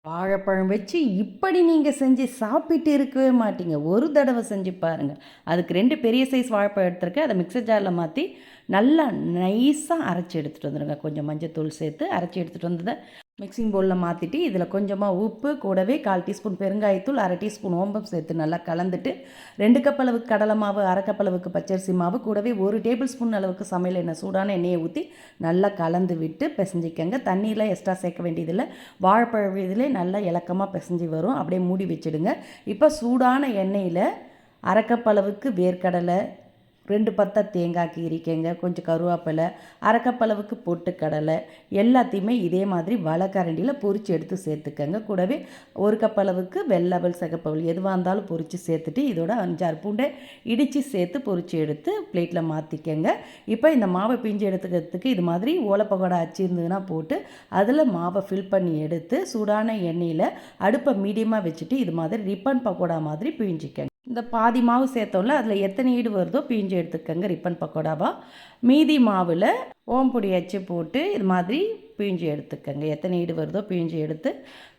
வாழைப்பழம் வச்சு இப்படி நீங்கள் செஞ்சு சாப்பிட்டு இருக்கவே மாட்டீங்க. ஒரு தடவை செஞ்சு பாருங்கள். அதுக்கு 2 பெரிய சைஸ் வாழைப்பழம் எடுத்துருக்கேன். அதை மிக்ஸர் ஜாரில் மாற்றி நல்லா நைஸாக அரைச்சி எடுத்துகிட்டு வந்துடுங்க. கொஞ்சம் மஞ்சத்தூள் சேர்த்து அரைச்சி எடுத்துகிட்டு வந்ததை மிக்சிங் பவுலில் மாற்றிட்டு இதில் கொஞ்சமாக உப்பு, கூடவே 1/4 டீஸ்பூன் பெருங்காயத்தூள், 1/2 டீஸ்பூன் ஓம்பம் சேர்த்து நல்லா கலந்துட்டு 2 கப் அளவுக்கு கடலை மாவு, 1/2 கப் அளவுக்கு பச்சரிசி மாவு, கூடவே 1 டேபிள் ஸ்பூன் அளவுக்கு சமையல் எண்ணெய், சூடான எண்ணெயை ஊற்றி நல்லா கலந்து விட்டு பிசைஞ்சிக்கங்க. தண்ணியில் எக்ஸ்ட்ரா சேர்க்க வேண்டியதில்லை. வாழைப்பழம் இதிலே நல்லா இலக்கமாக பிசைஞ்சு வரும். அப்படியே மூடி வச்சுடுங்க. இப்போ சூடான எண்ணெயில் 1/2 கப் அளவுக்கு வேர்க்கடலை, 2 பத்தை தேங்காய் கீரிக்கங்க, கொஞ்சம் கருவேப்பிலை, 1/2 கப் அளவுக்கு பொட்டுக்கடலை எல்லாத்தையுமே இதே மாதிரி வலைக்கரண்டியில் பொரித்து எடுத்து சேர்த்துக்கங்க. கூடவே 1 கப் அளவுக்கு வெள்ளவல், சிகப்பவல் எதுவாக இருந்தாலும் பொரித்து சேர்த்துட்டு இதோட 5-6 பூண்டை இடித்து சேர்த்து பொரித்து எடுத்து பிளேட்டில் மாற்றிக்கங்க. இப்போ இந்த மாவை பிஞ்சு எடுத்துக்கிறதுக்கு இது மாதிரி ஓலப்பகோடா அச்சு இருந்ததுன்னா போட்டு அதில் மாவை ஃபில் பண்ணி எடுத்து சூடான எண்ணெயில் அடுப்பை மீடியமாக வச்சுட்டு இது மாதிரி ரிப்பன் பக்கோடா மாதிரி பிழிஞ்சிக்கங்க. இந்த பாதி மாவு சேர்த்தோம்ல அதில் எத்தனை ஈடு வருதோ பிழிஞ்சு எடுத்துக்கங்க ரிப்பன் பக்கோடாவா. மீதி மாவில் ஓம்பொடி அச்சு போட்டு இது மாதிரி பிழிஞ்சு எடுத்துக்கங்க. எத்தனை ஈடு வருதோ பிழிஞ்சு எடுத்து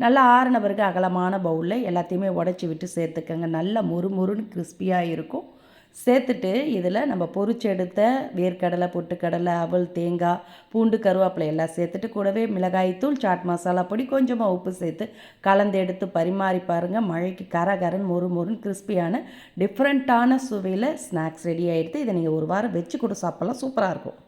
நல்லா ஆறின பிறகு அகலமான பவுலில் எல்லாத்தையுமே உடச்சி விட்டு சேர்த்துக்கங்க. நல்லா முறுமுறுன்னு கிறிஸ்பியாக இருக்கும். சேர்த்துட்டு இதில் நம்ம பொரிச்சு எடுத்த வேர்க்கடலை, பொட்டுக்கடலை, அவல், தேங்காய், பூண்டு, கருவேப்பிலை எல்லாம் சேர்த்துட்டு கூடவே மிளகாய்த்தூள், சாட் மசாலா பொடி, கொஞ்சமாக உப்பு சேர்த்து கலந்து எடுத்து பரிமாறி பாருங்கள். மழைக்கு கரகரன் மொறுன்னு கிறிஸ்பியான டிஃப்ரெண்ட்டான சுவையில் ஸ்நாக்ஸ் ரெடி ஆகிடுது. இதை நீங்கள் ஒரு வாரம் வச்சு கூட சாப்பிட்லாம். சூப்பராக இருக்கும்.